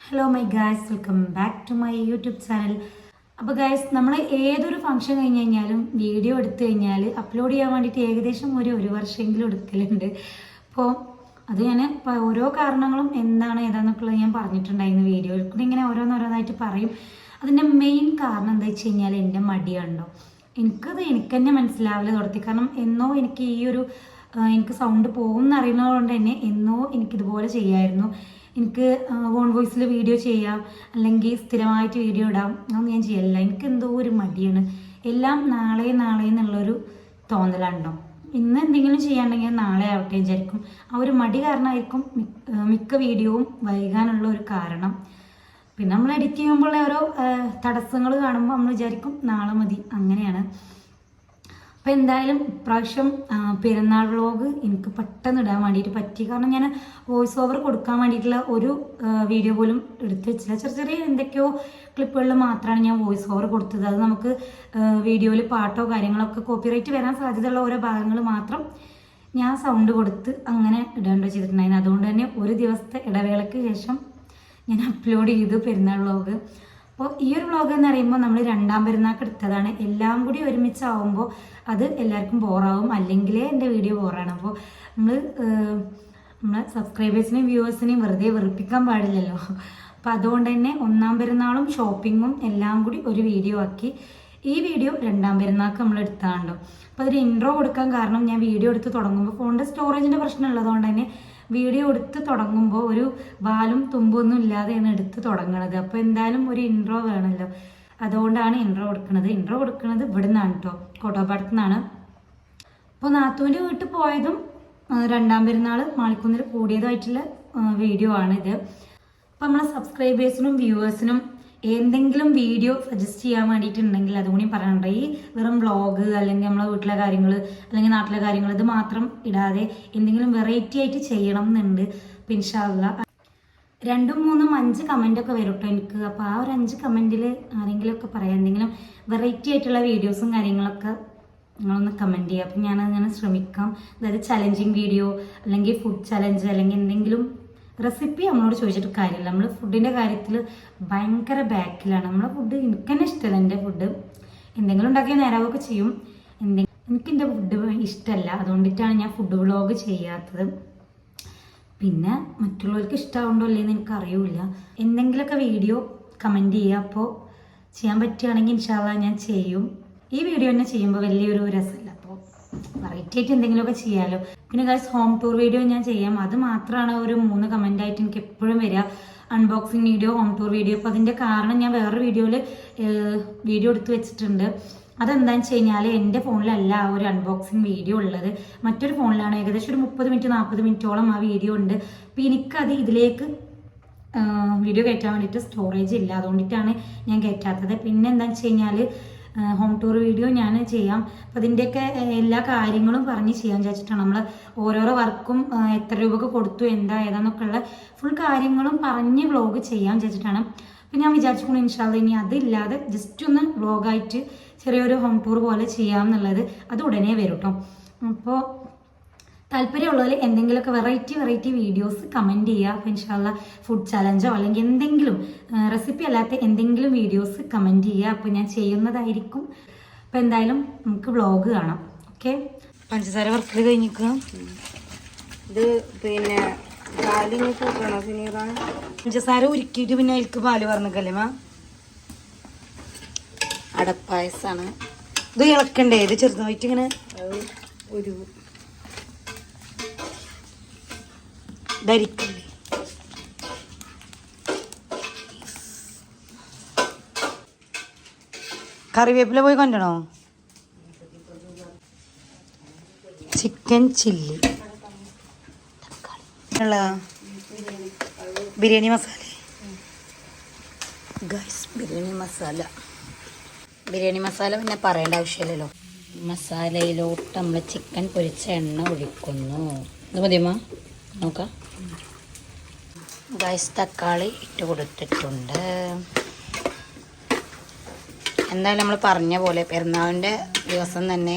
Hello my guys, welcome back to my YouTube channel. അപ്പോൾ guys, നമ്മൾ ഏതൊരു function കഴിഞ്ഞ് കഴിഞ്ഞാലും വീഡിയോ എടുത്തു കഴിഞ്ഞാൽ അപ്ലോഡ് ചെയ്യാൻ വേണ്ടിയിട്ട് ഏകദേശം ഒരു വർഷമെങ്കിലും എടുക്കലുണ്ട്. അപ്പോൾ അത് ഞാൻ ഓരോ കാരണങ്ങളും എന്താണ് ഏതാന്നൊക്കെയുള്ളത് ഞാൻ പറഞ്ഞിട്ടുണ്ടായിരുന്നു വീഡിയോയിൽ കൂടി. ഇങ്ങനെ ഓരോന്നോരോന്നായിട്ട് പറയും. അതിൻ്റെ മെയിൻ കാരണം എന്താ വെച്ച് കഴിഞ്ഞാൽ എൻ്റെ മടിയാണല്ലോ. എനിക്ക് തന്നെ മനസ്സിലാവില്ല തുടത്തി. കാരണം എന്നോ എനിക്ക് എനിക്ക് സൗണ്ട് പോകുമെന്ന് അറിയുന്നതുകൊണ്ട് തന്നെ എന്നോ എനിക്കിതുപോലെ ചെയ്യായിരുന്നു. എനിക്ക് ഓൺ വോയിസിൽ വീഡിയോ ചെയ്യാം, അല്ലെങ്കിൽ സ്ഥിരമായിട്ട് വീഡിയോ ഇടാം, അതൊന്നും ഞാൻ ചെയ്യലില്ല. എനിക്ക് എന്തോ ഒരു മടിയാണ്. എല്ലാം നാളെ എന്നുള്ളൊരു തോന്നലുണ്ടോ. ഇന്ന് എന്തെങ്കിലും ചെയ്യാണ്ടെങ്കിൽ നാളെ ആവട്ടെ വിചാരിക്കും. ആ ഒരു മടി കാരണമായിരിക്കും മിക്ക വീഡിയോവും വൈകാനുള്ള ഒരു കാരണം. പിന്നെ നമ്മൾ എഡിറ്റ് ചെയ്യുമ്പോൾ ഓരോ തടസ്സങ്ങൾ കാണുമ്പോൾ നമ്മൾ വിചാരിക്കും നാളെ മതി, അങ്ങനെയാണ്. അപ്പോൾ എന്തായാലും ഇപ്രാവശ്യം പെരുന്നാൾ വ്ളോഗ് എനിക്ക് പെട്ടെന്ന് ഇടാൻ വേണ്ടിയിട്ട് പറ്റി. കാരണം ഞാൻ വോയിസ് ഓവർ കൊടുക്കാൻ വേണ്ടിയിട്ടുള്ള ഒരു വീഡിയോ പോലും എടുത്ത് വെച്ചില്ല. ചെറിയ എന്തൊക്കെയോ ക്ലിപ്പുകളിൽ മാത്രമാണ് ഞാൻ വോയിസ് ഓവർ കൊടുത്തത്. അത് നമുക്ക് വീഡിയോയിൽ പാട്ടോ കാര്യങ്ങളൊക്കെ കോപ്പിറൈറ്റ് വരാൻ സാധ്യതയുള്ള ഓരോ ഭാഗങ്ങൾ മാത്രം ഞാൻ സൗണ്ട് കൊടുത്ത് അങ്ങനെ ഇടേണ്ട ചെയ്തിട്ടുണ്ടായിരുന്നു. അതുകൊണ്ട് തന്നെ ഒരു ദിവസത്തെ ഇടവേളയ്ക്ക് ശേഷം ഞാൻ അപ്ലോഡ് ചെയ്തു പെരുന്നാൾ വ്ളോഗ്. അപ്പോൾ ഈ ഒരു വ്ളോഗ് എന്ന് പറയുമ്പോൾ നമ്മൾ രണ്ടാം പെരുന്നാൾക്ക് എടുത്തതാണ്. എല്ലാം കൂടി ഒരുമിച്ചാവുമ്പോൾ അത് എല്ലാവർക്കും ബോറാവും, അല്ലെങ്കിലേ എൻ്റെ വീഡിയോ ബോറാണ്. അപ്പോൾ നമ്മളെ സബ്സ്ക്രൈബേഴ്സിനെയും വ്യൂവേഴ്സിനെയും വെറുതെ വെറുപ്പിക്കാൻ പാടില്ലല്ലോ. അപ്പോൾ അതുകൊണ്ട് തന്നെ ഒന്നാം പെരുന്നാളും ഷോപ്പിങ്ങും എല്ലാം കൂടി ഒരു വീഡിയോ ആക്കി. ഈ വീഡിയോ രണ്ടാം പെരുന്നാൾക്ക് നമ്മൾ എടുത്താണ്ടോ. അപ്പോൾ അതൊരു ഇൻട്രോ കൊടുക്കാൻ കാരണം ഞാൻ വീഡിയോ എടുത്ത് തുടങ്ങുമ്പോൾ ഫോണിൻ്റെ സ്റ്റോറേജിൻ്റെ പ്രശ്നം ഉള്ളതുകൊണ്ട് തന്നെ വീഡിയോ എടുത്ത് തുടങ്ങുമ്പോൾ ഒരു വാലും തുമ്പൊന്നും ഇല്ലാതെയാണ് എടുത്ത് തുടങ്ങണത്. അപ്പോൾ എന്തായാലും ഒരു ഇൻട്രോ വേണമല്ലോ, അതുകൊണ്ടാണ് ഇൻട്രോ കൊടുക്കുന്നത് ഇവിടെ നിന്നാണ് കേട്ടോ, കോട്ടോപ്പാടത്തു നിന്നാണ്. അപ്പോൾ നാത്തൂൻ്റെ വീട്ടിൽ പോയതും രണ്ടാം പെരുന്നാൾ മാളിക്കുന്നിൽ കൂടിയതായിട്ടുള്ള വീഡിയോ ആണിത്. അപ്പോൾ നമ്മളെ സബ്സ്ക്രൈബേഴ്സിനും വ്യൂവേഴ്സിനും എന്തെങ്കിലും വീഡിയോ സജസ്റ്റ് ചെയ്യാൻ വേണ്ടിയിട്ടുണ്ടെങ്കിൽ അതുകൂടി പറയണ്ട. ഈ വെറും വ്ളോഗ് അല്ലെങ്കിൽ നമ്മളെ വീട്ടിലെ കാര്യങ്ങൾ അല്ലെങ്കിൽ നാട്ടിലെ കാര്യങ്ങൾ ഇത് മാത്രം ഇടാതെ എന്തെങ്കിലും വെറൈറ്റി ആയിട്ട് ചെയ്യണം എന്നുണ്ട്. അപ്പോൾ ഇൻഷാ അല്ലാഹ് 2, 3, 5 കമൻ്റൊക്കെ വരും കേട്ടോ എനിക്ക്. അപ്പോൾ ആ ഒരു 5 കമൻറ്റിൽ ആരെങ്കിലുമൊക്കെ പറയാം, എന്തെങ്കിലും വെറൈറ്റി ആയിട്ടുള്ള വീഡിയോസും കാര്യങ്ങളൊക്കെ നിങ്ങളൊന്ന് കമൻറ്റ് ചെയ്യുക. അപ്പം ഞാനങ്ങനെ ശ്രമിക്കാം. അതായത് ചലഞ്ചിങ് വീഡിയോ അല്ലെങ്കിൽ ഫുഡ് ചലഞ്ച് അല്ലെങ്കിൽ എന്തെങ്കിലും റെസിപ്പി നമ്മളോട് ചോദിച്ചിട്ട് കാര്യമില്ല. നമ്മൾ ഫുഡിൻ്റെ കാര്യത്തിൽ ഭയങ്കര ബാക്കിലാണ്. നമ്മളെ ഫുഡ് എനിക്ക് തന്നെ ഇഷ്ടമല്ല. എൻ്റെ ഫുഡ് എന്തെങ്കിലും ഉണ്ടാക്കിയാൽ നേരാവൊക്കെ ചെയ്യും. എനിക്കെൻ്റെ ഫുഡ് ഇഷ്ടമല്ല, അതുകൊണ്ടിട്ടാണ് ഞാൻ ഫുഡ് വ്ളോഗ് ചെയ്യാത്തത്. പിന്നെ മറ്റുള്ളവർക്ക് ഇഷ്ടമാവുണ്ടോ അല്ലേന്ന് എനിക്കറിയില്ല. എന്തെങ്കിലുമൊക്കെ വീഡിയോ കമൻറ്റ് ചെയ്യുക. അപ്പോൾ ചെയ്യാൻ പറ്റുകയാണെങ്കിൽ ഇൻഷാ അല്ലാഹ് ഞാൻ ചെയ്യും. ഈ വീഡിയോ തന്നെ ചെയ്യുമ്പോൾ വലിയൊരു രസമില്ല. അപ്പോൾ വെറൈറ്റി ആയിട്ട് എന്തെങ്കിലുമൊക്കെ ചെയ്യാമല്ലോ. പിന്നെ ഗൈസ്, ഹോം ടൂർ വീഡിയോ ഞാൻ ചെയ്യാം. അത് മാത്രമാണ് ഒരു 3 കമൻ്റായിട്ട് എനിക്ക് എപ്പോഴും വരിക. Unboxing video, home tour video. അപ്പോൾ അതിൻ്റെ കാരണം ഞാൻ വേറൊരു വീഡിയോയിൽ വീഡിയോ എടുത്ത് വെച്ചിട്ടുണ്ട്. അതെന്താണെന്ന് വെച്ച് കഴിഞ്ഞാൽ എൻ്റെ ഫോണിലല്ല ആ ഒരു അൺബോക്സിങ് വീഡിയോ ഉള്ളത്, മറ്റൊരു ഫോണിലാണ്. ഏകദേശം ഒരു 30 മിനിറ്റ് 40 മിനിറ്റോളം ആ വീഡിയോ ഉണ്ട്. അപ്പോൾ എനിക്കത് ഇതിലേക്ക് വീഡിയോ കയറ്റാൻ വേണ്ടിയിട്ട് സ്റ്റോറേജ് ഇല്ല, അതുകൊണ്ടിട്ടാണ് ഞാൻ കയറ്റാത്തത്. പിന്നെ എന്താണെന്ന് വെച്ച് കഴിഞ്ഞാൽ ഹോം ടൂർ വീഡിയോ ഞാൻ ചെയ്യാം. അപ്പോൾ അതിൻ്റെയൊക്കെ എല്ലാ കാര്യങ്ങളും പറഞ്ഞ് ചെയ്യാൻ വിചാരിച്ചിട്ടാണ്. നമ്മൾ ഓരോരോ വർക്കും എത്ര രൂപക്ക് കൊടുത്തു ഏതാന്നൊക്കെ ഉള്ള ഫുൾ കാര്യങ്ങളും പറഞ്ഞ് വ്ളോഗ് ചെയ്യാൻ വിചാരിച്ചിട്ടാണ്. അപ്പോൾ ഞാൻ വിചാരിച്ചു ഇൻഷാ അല്ലാഹ് ഇനി അതില്ലാതെ ജസ്റ്റ് ഒന്ന് വ്ളോഗായിട്ട് ചെറിയൊരു ഹോം ടൂർ പോലെ ചെയ്യാമെന്നുള്ളത് അത് ഉടനെ വരും കേട്ടോ. അപ്പോൾ താല്പര്യമുള്ളവർ എന്തെങ്കിലുമൊക്കെ വെറൈറ്റി വീഡിയോസ് കമൻറ്റ് ചെയ്യുക. അപ്പോൾ ഇൻഷാ അല്ലാഹ് ഫുഡ് ചലഞ്ചോ അല്ലെങ്കിൽ എന്തെങ്കിലും റെസിപ്പി അല്ലാത്ത എന്തെങ്കിലും വീഡിയോസ് കമൻറ്റ് ചെയ്യുക. അപ്പോൾ ഞാൻ ചെയ്യുന്നതായിരിക്കും. അപ്പോൾ എന്തായാലും നമുക്ക് വ്ളോഗ് കാണാം. ഓക്കെ, പഞ്ചസാര വറുക്കൽ കഴിഞ്ഞിരിക്കുക. ഇത് പിന്നെ പാലിന് കൂട്ടണോ സുനീറ? പഞ്ചസാര ഉരുക്കിയിട്ട് പിന്നെ അതിലേക്ക് പാല് പറഞ്ഞിക്കല്ലേ മാ. അടപ്പായസാണ് ഇത്. ഇളക്കണ്ടേ? ഇത് ചെറുതായിട്ട് ഇങ്ങനെ ഒരു ധരിക്കണ്ടേ? കറിവേപ്പില പോയി കൊണ്ടണോ? Chicken chilli, biryani masala. Guys, biryani masala പിന്നെ പറയേണ്ട ആവശ്യമില്ലല്ലോ. മസാലയിലോട്ട് നമ്മൾ ചിക്കൻ പൊരിച്ച എണ്ണ ഒഴിക്കുന്നു. ഇത് മതിയമ്മ? നോക്കാം. ഗൈസ്, തക്കാളി ഇട്ട് കൊടുത്തിട്ടുണ്ട്. എന്തായാലും നമ്മൾ പറഞ്ഞ പോലെ പെരുന്നാളിൻ്റെ ദിവസം തന്നെ,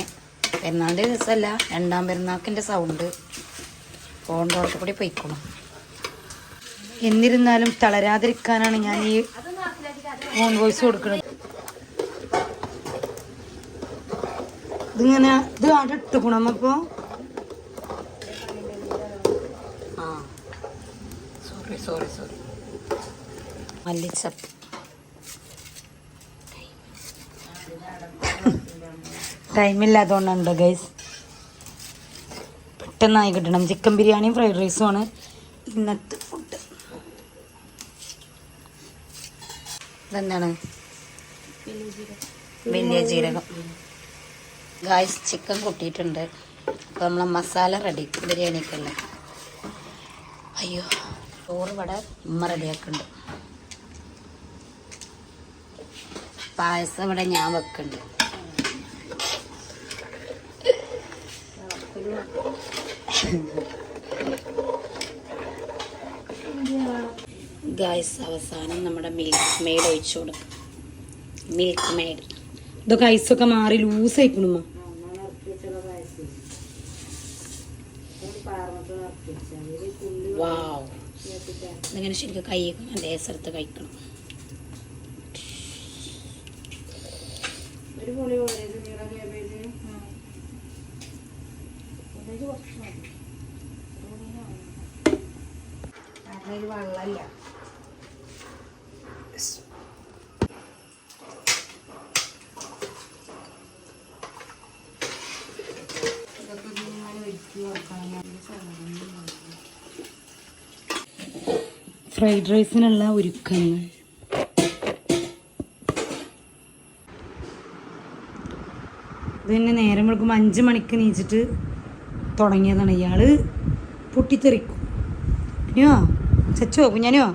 പെരുന്നാളിൻ്റെ ദിവസമല്ല, രണ്ടാം പെരുന്നാൾക്കിൻ്റെ സൗണ്ട് ഫോണിൻ്റെ കൂടി പോയിക്കണം. എന്നിരുന്നാലും തളരാതിരിക്കാനാണ് ഞാൻ ഈ ഓൺ വോയിസ് കൊടുക്കുന്നത്. ഇതിങ്ങനെ ഇത് ആടെ ഇട്ടുക്കണം. അപ്പോൾ സോറി മല്ലിച്ചപ്പ് ടൈമില്ലാത്തതുകൊണ്ടാണല്ലോ ഗൈസ്. പെട്ടെന്നായി കിട്ടണം. ചിക്കൻ ബിരിയാണിയും ഫ്രൈഡ് റൈസും ആണ് ഇന്നത്തെ ഫുഡ്. ഇതെന്താണ്? വലിയ ജീരകം. ഗായ്സ് ചിക്കൻ കൂട്ടിയിട്ടുണ്ട്. അപ്പോൾ നമ്മളെ മസാല റെഡി ബിരിയാണിക്കല്ലേ. അയ്യോ ചോറ് ഇവിടെ ഉമ്മ റെഡിയാക്കുന്നുണ്ട്. പായസം ഇവിടെ ഞാൻ വെക്കുന്നുണ്ട്. ഗായ്സ് അവസാനം നമ്മുടെ മിൽക്ക് മെയ്ഡ് ഒഴിച്ചു കൊടുക്കും. Milk made. ഇതൊക്കെ ഐസൊക്കെ മാറി ലൂസായിക്കണുമ്മ. വാവ്, ഇതിങ്ങനെ ശരിക്കും കഴിക്കണം. ലേസെടുത്ത് കഴിക്കണം. വെള്ളമില്ല. ഫ്രൈഡ് റൈസിനുള്ള ഒരുക്കങ്ങൾ. ഇത് തന്നെ നേരം വെളുക്കുമ്പോൾ 5 മണിക്ക് നീച്ചിട്ട് തുടങ്ങിയതാണ്. ഇയാള് പൊട്ടിത്തെറിക്കും. കുഞ്ഞോ ചച്ചോ കുഞ്ഞാനോ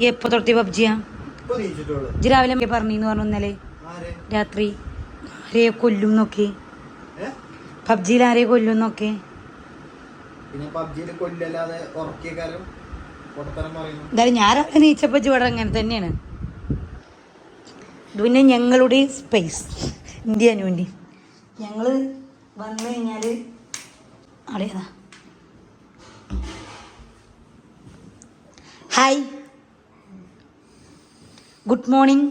എപ്പോ തൊട്ടി പബ്ജിയാ? ഇജ്ജ് രാവിലെ പറഞ്ഞിന്ന് പറഞ്ഞു ഇന്നലെ രാത്രി ആരെയെ കൊല്ലും നോക്കി. പബ്ജിയിൽ ആരെയെ കൊല്ലും നോക്കി. എന്തായാലും ഞാൻ രാവിലെ നീച്ചപ്പോ ഇവിടെ അങ്ങനെ തന്നെയാണ്. ഇത് പിന്നെ ഞങ്ങളുടെ സ്പേസ് ഇന്ത്യ വേണ്ടി ഞങ്ങള് വന്നു കഴിഞ്ഞാല് അടേതാ. Hi, good morning,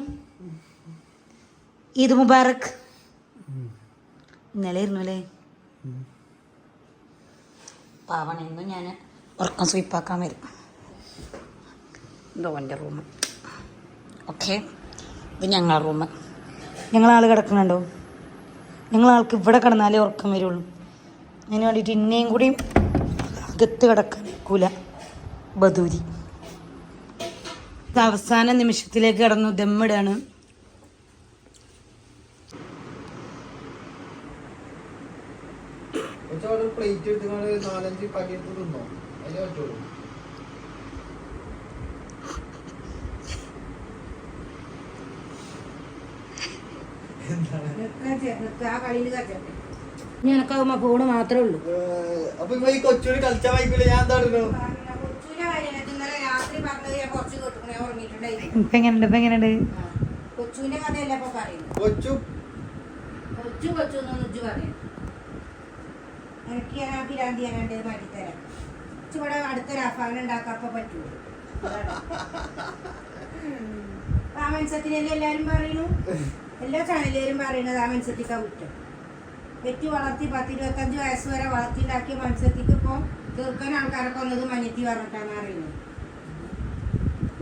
Eid Mubarak. ഇന്നലെ ആയിരുന്നു അല്ലേ? പാവണെന്നും ഞാൻ ഉറക്കം സ്വീപ്പാക്കാൻ വരും. ഇതോ എൻ്റെ റൂം. ഓക്കെ, ഇത് ഞങ്ങളുടെ റൂം. ഞങ്ങളാൾ കിടക്കണുണ്ടോ? ഞങ്ങളാൾക്ക് ഇവിടെ കിടന്നാലേ ഉറക്കം വരുള്ളൂ. അതിന് വേണ്ടിയിട്ട് ഇന്നേയും കൂടി അകത്ത് കിടക്കാൻ നിൽക്കൂല ബദൂരി. അവസാന നിമിഷത്തിലേക്ക് കിടന്നു ദമ്മിടാണ്. ഞാനൊക്കെ ഫോണ് മാത്രമേ ഉള്ളൂ. ഇപ്പൊ എങ്ങനെയുണ്ട്? ഇപ്പൊ എങ്ങനെയുണ്ട്? കൊച്ചുവിന്റെ കഥയല്ല ഇപ്പൊ പറയുന്നത്. കൊച്ചു എനിക്ക് ഞാൻ ആ പിരാന്തി ഞാനുണ്ട് മാറ്റിത്തരാം. ഇവിടെ അടുത്തൊരു അഫാൻ ഉണ്ടാക്കാപ്പ പറ്റൂ. ആ മത്സരത്തിനല്ലേ എല്ലാരും പറയുന്നു, എല്ലാ ചാനലുകാരും പറയുന്നത് ആ മത്സരത്തിക്കാ കുറ്റം. പെറ്റി വളർത്തി 10-25 വയസ്സ് വരെ വളർത്തിണ്ടാക്കിയ മത്സരത്തിക്ക് ഇപ്പൊ തീർക്കാൻ ആൾക്കാരൊക്കെ വന്നത് മഞ്ഞത്തി പറഞ്ഞിട്ടാന്ന് അറിയുന്നത്.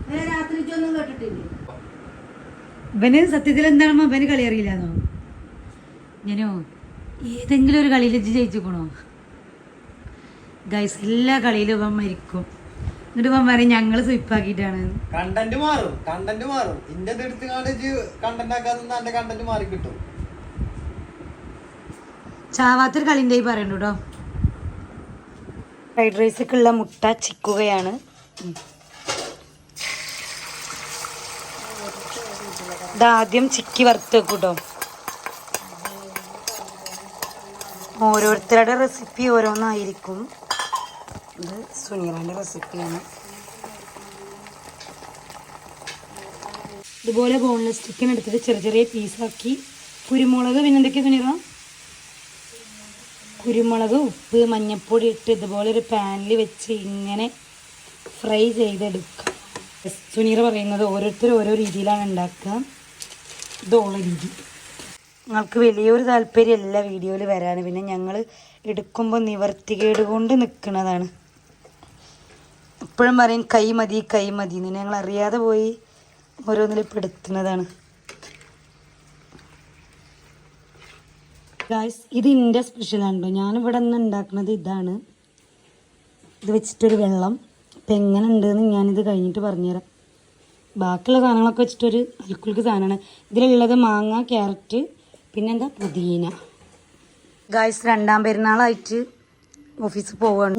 അങ്ങനെ രാത്രിക്കൊന്നും കേട്ടിട്ടില്ലേ? ഇവന് സത്യത്തിൽ എന്താണെന്നോ ഇവന് കളി അറിയില്ലാന്നോ? ഞാനോ ഏതെങ്കിലും ഒരു കളിയിൽ ജയിച്ചുക്കണോ? ഗൈസ് എല്ലാ കളിയിലും ഇവൻ മരിക്കും. എന്നിട്ട് ഇവൻ പറയും ഞങ്ങള് സ്വിപ്പാക്കിയിട്ടാണ്. കണ്ടന്റ് മാറും. ഇന്റെ കണ്ടന്റ് ആക്കാതെ കണ്ടന്റ് മാറി കിട്ടും. ചാവാത്തൊരു കളിൻ്റെ പറയണ്ടു കേട്ടോ. ഫ്രൈഡ് റൈസൊക്കെയുള്ള മുട്ട ചിക്കുകയാണ്. ഇതാദ്യം ചിക്കി വറുത്ത് വെക്കും കേട്ടോ. ഓരോരുത്തരുടെ റെസിപ്പി ഓരോന്നായിരിക്കും. ഇത് സുനീറാൻ്റെ റെസിപ്പിയാണ്. ഇതുപോലെ ബോൺലെസ് ചിക്കൻ എടുത്തിട്ട് ചെറിയ ചെറിയ പീസാക്കി കുരുമുളക്, പിന്നെ എന്തൊക്കെയാ സുനീറ? കുരുമുളക്, ഉപ്പ്, മഞ്ഞൾപ്പൊടി ഇട്ട് ഇതുപോലെ ഒരു പാനിൽ വെച്ച് ഇങ്ങനെ ഫ്രൈ ചെയ്തെടുക്കുക. സുനീറ പറയുന്നത് ഓരോരുത്തരും ഓരോ രീതിയിലാണ് ഉണ്ടാക്കുക. ഇതോള രീതി. ഞങ്ങൾക്ക് വലിയൊരു താല്പര്യമല്ല വീഡിയോയിൽ വരാൻ. പിന്നെ ഞങ്ങൾ എടുക്കുമ്പോൾ നിവർത്തികേട് കൊണ്ട് നിൽക്കുന്നതാണ്. എപ്പോഴും പറയും കൈ മതി കൈ മതി എന്ന്. ഞങ്ങൾ അറിയാതെ പോയി ഓരോന്നിൽ പെടുത്തുന്നതാണ്. ഗായ്സ്, ഇത് എൻ്റെ സ്പെഷ്യലാണല്ലോ. ഞാനിവിടെ നിന്ന് ഉണ്ടാക്കുന്നത് ഇതാണ്. ഇത് വെച്ചിട്ടൊരു വെള്ളം. ഇപ്പം എങ്ങനെ ഉണ്ടെന്ന് ഞാനിത് കഴിഞ്ഞിട്ട് പറഞ്ഞുതരാം. ബാക്കിയുള്ള സാധനങ്ങളൊക്കെ വെച്ചിട്ടൊരു അൽക്കുൽക്ക് സാധനമാണ്. ഇതിലുള്ളത് മാങ്ങ, ക്യാരറ്റ്, പിന്നെന്താ പുതിന. ഗായ്സ്, 2ാം പെരുന്നാളായിട്ട് ഓഫീസിൽ പോവുകയാണ്.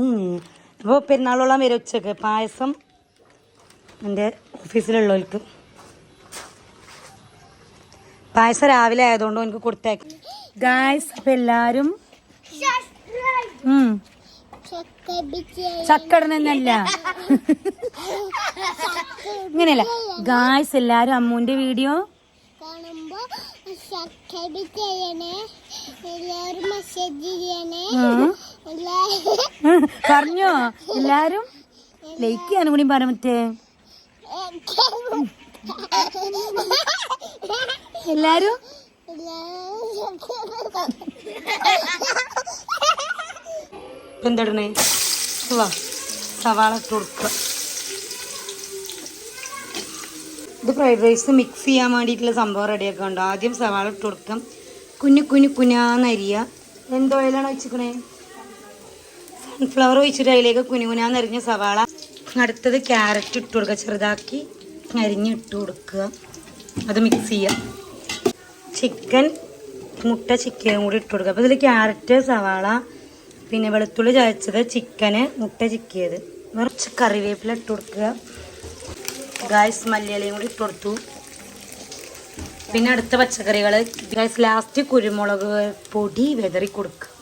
അപ്പോൾ പെരുന്നാളോളം വരെ ഉച്ചക്ക് പായസം എൻ്റെ ഓഫീസിലുള്ളവർക്ക്. പായസം രാവിലെ ആയതുകൊണ്ട് എനിക്ക് കൊടുത്തേക്കും. ഗായ്സ്, അപ്പം എല്ലാവരും ചക്കടനല്ല ഇങ്ങനെയല്ല ഗായ്സ്, എല്ലാരും അമ്മൂന്റെ വീഡിയോ പറഞ്ഞോ. എല്ലാരും ലൈക്ക് ചെയ്യാനും കൂടി പറയാൻ പറ്റേ. എല്ലാരും എന്തടണേ സവാള ഇട്ട് കൊടുക്കുക. ഇത് ഫ്രൈഡ് റൈസ് മിക്സ് ചെയ്യാൻ വേണ്ടിയിട്ടുള്ള സംഭവം റെഡിയാക്കുക. ഉണ്ട് ആദ്യം സവാള ഇട്ട് കൊടുക്കാം. കുഞ്ഞാന്നരിയ. എന്ത് ഓയിലാണ് വെച്ചിക്കണേ? സൺഫ്ലവർ ഒഴിച്ചിട്ട് അതിലേക്ക് കുഞ്ഞാന്നരിഞ്ഞ സവാള. അടുത്തത് ക്യാരറ്റ് ഇട്ട് കൊടുക്കുക. ചെറുതാക്കി അരിഞ്ഞിട്ട് കൊടുക്കുക. അത് മിക്സ് ചെയ്യുക. ചിക്കൻ, മുട്ട ചിക്കനും കൂടി ഇട്ട് കൊടുക്കുക. അപ്പോൾ ഇതിൽ ക്യാരറ്റ്, സവാള, പിന്നെ വെളുത്തുള്ളി ചതച്ചത്, ചിക്കന്, മുട്ട ചിക്കിയത്, കുറച്ച് കറിവേപ്പില ഇട്ട് കൊടുക്കുക. ഗായ്സ്, മല്ലിയിലയും കൂടി ഇട്ട് കൊടുത്തു. പിന്നെ അടുത്ത പച്ചക്കറികൾ. ഗായ്സ്, ലാസ്റ്റ് കുരുമുളക് പൊടി വെതറി കൊടുക്കുക.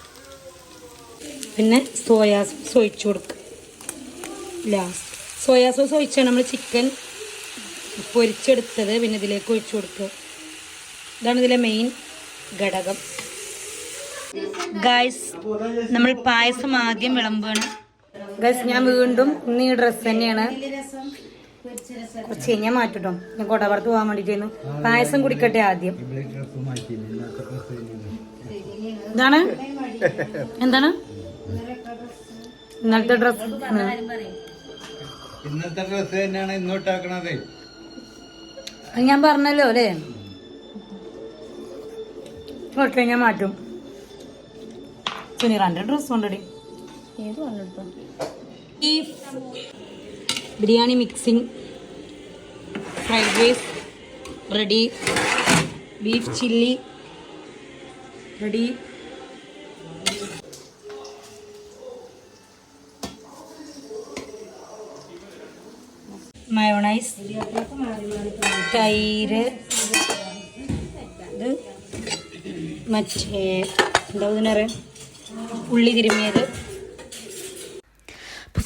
പിന്നെ സോയാ സോസ് ഒഴിച്ചു കൊടുക്കുക. ലാസ്റ്റ് സോയാ സോസ് ഒഴിച്ചാണ് നമ്മൾ ചിക്കൻ പൊരിച്ചെടുത്തത്. പിന്നെ ഇതിലേക്ക് ഒഴിച്ചു കൊടുക്കുക. ഇതാണ് ഇതിലെ മെയിൻ ഘടകം. ഗായ്സ്, നമ്മൾ പായസം ആദ്യം വിളമ്പാണ്. ഗായ്സ്, ഞാൻ വീണ്ടും ഇന്ന് ഈ ഡ്രസ്സ് തന്നെയാണ്. കുറച്ച് കഴിഞ്ഞാൽ മാറ്റിട്ടോ. ഞാൻ കൊടപുറത്ത് പോകാൻ വേണ്ടിട്ടായിരുന്നു. പായസം കുടിക്കട്ടെ ആദ്യം. എന്താണ് എന്താണ് ഇന്നത്തെ ഡ്രസ്? ഇന്നത്തെ ഡ്രസ് തന്നെയാണ് ഇങ്ങോട്ടാക്കണത്. ഞാൻ പറഞ്ഞല്ലോ അല്ലേ. കുറച്ച് കഴിഞ്ഞാൽ മാറ്റും. സുനീറാൻ്റെ ഡ്രസ് കൊണ്ടടി. Beef biryani mixing fried rice ready. Beef chilli ready. Mayonnaise, തൈര്, ഇത് മറ്റേ എന്താ ഇതിനറിയാം, ഉള്ളി തിരുമ്മിയത്.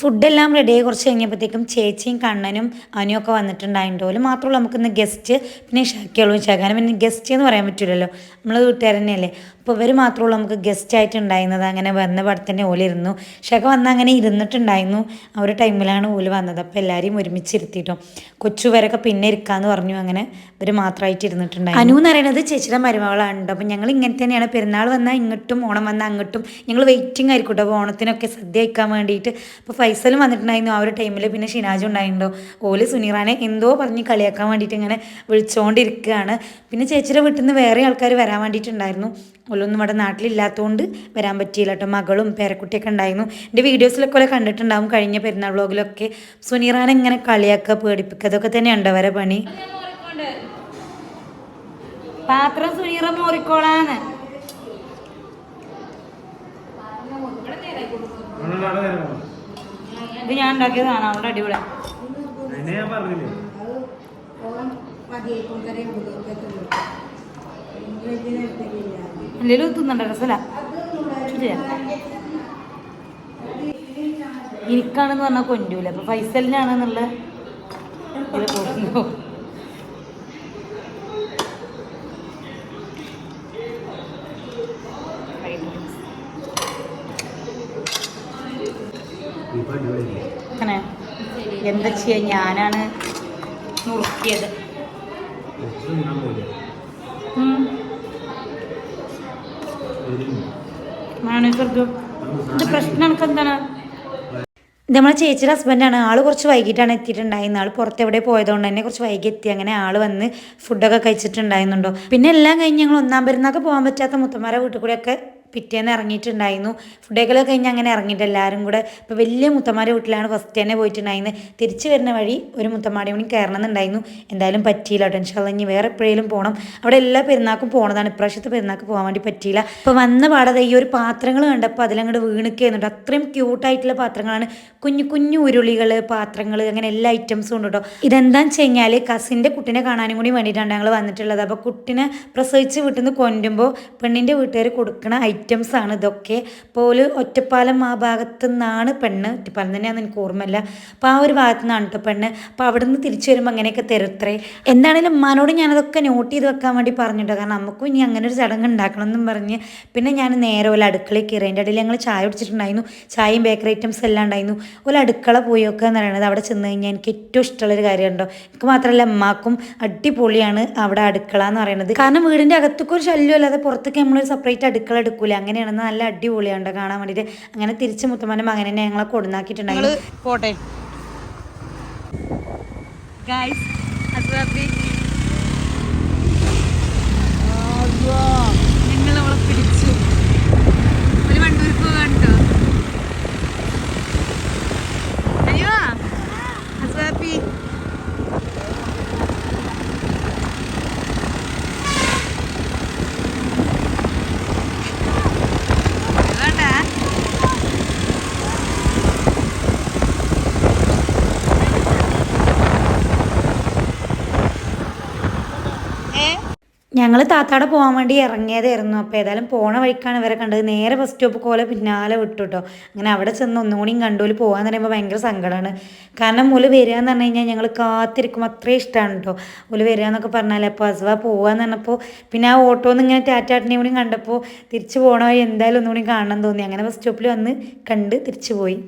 ഫുഡെല്ലാം റെഡിയായി കുറച്ച് കഴിഞ്ഞപ്പോഴത്തേക്കും ചേച്ചിയും കണ്ണനും അനുമൊക്കെ വന്നിട്ടുണ്ടായിട്ട്. പോലും മാത്രമല്ല നമുക്കിന്ന് ഗസ്റ്റ്. പിന്നെ ഷാക്കിയോളും ഷാക്കാനും. പിന്നെ ഗസ്റ്റ് എന്ന് പറയാൻ പറ്റില്ലല്ലോ, നമ്മൾ വീട്ടുകാർ തന്നെയല്ലേ. അപ്പോൾ ഇവർ മാത്രമുള്ളൂ നമുക്ക് ഗസ്റ്റ് ആയിട്ട് ഉണ്ടായിരുന്നത്. അങ്ങനെ വന്ന പാടെ തന്നെ ഓലിരുന്നു. ഷാക്ക വന്ന് അങ്ങനെ ഇരുന്നിട്ടുണ്ടായിരുന്നു. ആ ഒരു ടൈമിലാണ് ഓല് വന്നത്. അപ്പോൾ എല്ലാവരെയും ഒരുമിച്ചിരുത്തിയിട്ടോ. കൊച്ചുവരൊക്കെ പിന്നെ ഇരിക്കാമെന്ന് പറഞ്ഞു. അങ്ങനെ ഇവർ മാത്രമായിട്ട് ഇരുന്നിട്ടുണ്ടായിരുന്നു. അനു എന്ന് പറയുന്നത് ചേച്ചിയുടെ മരുമകളാണ് കേട്ടോ. അപ്പം ഞങ്ങൾ ഇങ്ങനെ തന്നെയാണ്. പെരുന്നാൾ വന്നാൽ ഇങ്ങോട്ടും, ഓണം വന്നാൽ അങ്ങോട്ടും ഞങ്ങൾ വെയിറ്റിംഗ് ആയിരിക്കും കേട്ടോ. അപ്പോൾ ഓണത്തിനൊക്കെ സദ്യ കഴിക്കാൻ വേണ്ടിയിട്ട്. അപ്പോൾ ഫൈസലും വന്നിട്ടുണ്ടായിരുന്നു ആ ഒരു ടൈമിൽ. പിന്നെ ഷിനാജും ഉണ്ടായിട്ടുണ്ടോ. ഓല് സുനീറാനെ എന്തോ പറഞ്ഞ് കളിയാക്കാൻ വേണ്ടിയിട്ട് ഇങ്ങനെ വിളിച്ചുകൊണ്ടിരിക്കുകയാണ്. പിന്നെ ചേച്ചിയുടെ വീട്ടിൽ നിന്ന് വേറെ ആൾക്കാർ വരാൻ വേണ്ടിയിട്ടുണ്ടായിരുന്നു. ഓലൊന്നും ഇവിടെ നാട്ടിലില്ലാത്തതുകൊണ്ട് വരാൻ പറ്റിയില്ല കേട്ടോ. മകളും പേരക്കുട്ടിയൊക്കെ ഉണ്ടായിരുന്നു. എൻ്റെ വീഡിയോസിലൊക്കെ ഓലെ കണ്ടിട്ടുണ്ടാവും കഴിഞ്ഞ പെരുന്നാൾ വ്ളോഗിലൊക്കെ. സുനീറാനെ ഇങ്ങനെ കളിയാക്കുക, പേടിപ്പിക്കുക, അതൊക്കെ തന്നെ ഉണ്ട് അവരെ പണി. പാത്രം സുനീറ മോറിക്കോളാന്ന്. ഇത് ഞാൻ ഉണ്ടാക്കിയതാണ്. അവിടെ അടിപൊളി. എന്തെങ്കിലും തിന്നണ്ട, രസമല്ല. എനിക്കാണെന്ന് പറഞ്ഞാൽ കൊണ്ടൂല. അപ്പൊ ഫൈസലിനാണെന്നുള്ള എന്താ ചെയ്യാ, ഞാനാണ് നുറുക്കിയത്. ഇത് പ്രശ്നം എനിക്ക് എന്താണ്? ഇത് നമ്മളെ ചേച്ചിയുടെ ഹസ്ബൻഡാണ്. ആള് കുറച്ച് വൈകിട്ടാണ് എത്തിയിട്ടുണ്ടായിരുന്നത്. ആൾ പുറത്ത് എവിടെ പോയതുകൊണ്ട് തന്നെ കുറച്ച് വൈകി എത്തി. അങ്ങനെ ആൾ വന്ന് ഫുഡൊക്കെ കഴിച്ചിട്ടുണ്ടായിരുന്നുണ്ടോ. പിന്നെ എല്ലാം കഴിഞ്ഞ് ഞങ്ങൾ ഒന്നാം പെരുന്നാൾക്ക് പോകാൻ പറ്റാത്ത മുത്തന്മാരെ വീട്ടിൽ കൂടെയൊക്കെ പിറ്റേന്ന് ഇറങ്ങിയിട്ടുണ്ടായിരുന്നു. ഫുഡേക്കൊക്കെ കഴിഞ്ഞ് അങ്ങനെ ഇറങ്ങിയിട്ട് എല്ലാവരും കൂടെ. ഇപ്പോൾ വലിയ മുത്തന്മാരുടെ വീട്ടിലാണ് ഫസ്റ്റ് തന്നെ പോയിട്ടുണ്ടായിരുന്നത്. തിരിച്ച് വരുന്ന വഴി ഒരു മുത്തന്മാരുടെ കൂടി കയറണമെന്നുണ്ടായിരുന്നു. എന്തായാലും പറ്റിയില്ല. ടെൻഷൻ ഇനി വേറെ എപ്പോഴേലും പോകണം. അവിടെ എല്ലാ പെരുന്നാൾക്കും പോകണതാണ്. ഇപ്രാവശ്യത്തെ പെരുന്നാൾക്ക് പോകാൻ വേണ്ടി പറ്റിയില്ല. അപ്പോൾ വന്ന പാടതെ ഈ ഒരു പാത്രങ്ങൾ കണ്ടപ്പോൾ അതിലങ്ങോട്ട് വീണിക്കുന്നുണ്ട്. അത്രയും ക്യൂട്ടായിട്ടുള്ള പാത്രങ്ങളാണ്. കുഞ്ഞു കുഞ്ഞു ഉരുളികൾ, പാത്രങ്ങൾ, അങ്ങനെ എല്ലാ ഐറ്റംസും ഉണ്ട് കേട്ടോ. ഇതെന്താണെന്ന് വെച്ച് കഴിഞ്ഞാൽ കസിൻ്റെ കുട്ടീനെ കാണാനും കൂടി വേണ്ടിയിട്ടാണ് ഞങ്ങൾ വന്നിട്ടുള്ളത്. അപ്പോൾ കുട്ടീനെ പ്രസവിച്ച് വീട്ടിൽ നിന്ന് കൊണ്ടുമ്പോൾ പെണ്ണിൻ്റെ വീട്ടുകാർ കൊടുക്കണ ഐറ്റംസ് ആണ് ഇതൊക്കെ. അപ്പോൾ ഒറ്റപ്പാലം ആ ഭാഗത്തു നിന്നാണ് പെണ്ണ്. ഒറ്റപ്പാലം തന്നെയാണെന്ന് എനിക്ക് ഓർമ്മയില്ല. അപ്പോൾ ആ ഒരു ഭാഗത്തു നിന്നാണ് കേട്ടോ പെണ്ണ്. അപ്പോൾ അവിടെ നിന്ന് തിരിച്ചു വരുമ്പോൾ അങ്ങനെയൊക്കെ തരുത്രേ. എന്താണെങ്കിലും ഉമ്മാനോട് ഞാനതൊക്കെ നോട്ട് ചെയ്ത് വെക്കാൻ വേണ്ടി പറഞ്ഞിട്ടോ. കാരണം നമുക്കും ഇനി അങ്ങനെ ഒരു ചടങ്ങ് ഉണ്ടാക്കണം എന്നും പറഞ്ഞ് പിന്നെ ഞാൻ നേരെ ഒരു അടുക്കളയിൽ കയറി. അതിൻ്റെ ഇടയിൽ ഞങ്ങൾ ചായ കുടിച്ചിട്ടുണ്ടായിരുന്നു. ചായയും ബേക്കറി ഐറ്റംസ് എല്ലാം ഉണ്ടായിരുന്നു. ഒരു അടുക്കള പോയി വെക്കുക എന്ന് പറയുന്നത് അവിടെ ചെന്ന് കഴിഞ്ഞാൽ എനിക്ക് ഏറ്റവും ഇഷ്ടമുള്ളൊരു കാര്യമുണ്ടോ. എനിക്ക് മാത്രമല്ല അമ്മാക്കും അടിപൊളിയാണ് അവിടെ അടുക്കള എന്ന് പറയുന്നത്. കാരണം വീടിൻ്റെ അകത്തൊക്കെ ഒരു ശല്യം അല്ലാതെ പുറത്തൊക്കെ നമ്മളൊരു സെപ്പറേറ്റ് അടുക്കള എടുക്കൂല. അങ്ങനെയാണെന്ന് നല്ല അടിപൊളിയാണ് കാണാൻ വേണ്ടിയിട്ട്. അങ്ങനെ തിരിച്ച് മുത്തമ്മൻ്റെ മകനെ തന്നെ ഞങ്ങളെ കൊടുന്നാക്കിയിട്ടുണ്ടായിരുന്നു. പോട്ടെ ഗൈസ്, ഞങ്ങൾ അവളെ പിടിച്ചു. ഒരു വണ്ടൂർക്ക് പോകാണ്ടോ? അയ്യോ അസ്വാപ്പി ഞങ്ങൾ താത്താടെ പോകാൻ വേണ്ടി ഇറങ്ങിയതായിരുന്നു. അപ്പോൾ ഏതായാലും പോണ വഴിക്കാണ് ഇവരെ കണ്ടത്. നേരെ ബസ് സ്റ്റോപ്പ് പോലെ പിന്നാലെ വിട്ടു കേട്ടോ. അങ്ങനെ അവിടെ ചെന്ന് ഒന്നുകൂടിയും കണ്ടോല് പോകാന്ന് പറയുമ്പോൾ ഭയങ്കര സങ്കടമാണ്. കാരണം ഓല് വരിക എന്ന് പറഞ്ഞു കഴിഞ്ഞാൽ ഞങ്ങൾ കാത്തിരിക്കും. അത്രയും ഇഷ്ടമാണ് കേട്ടോ ഓല് വരിക എന്നൊക്കെ പറഞ്ഞാൽ. അപ്പോൾ അസ്വ പോകാന്ന് പറഞ്ഞപ്പോൾ പിന്നെ ആ ഓട്ടോന്ന് ഇങ്ങനെ ടാറ്റാട്ടിനെയും കൂടി കണ്ടപ്പോൾ തിരിച്ചു പോകണ വഴി എന്തായാലും ഒന്നുകൂടി കാണണം തോന്നി. അങ്ങനെ ബസ് സ്റ്റോപ്പിൽ വന്ന് കണ്ട് തിരിച്ചു പോയി.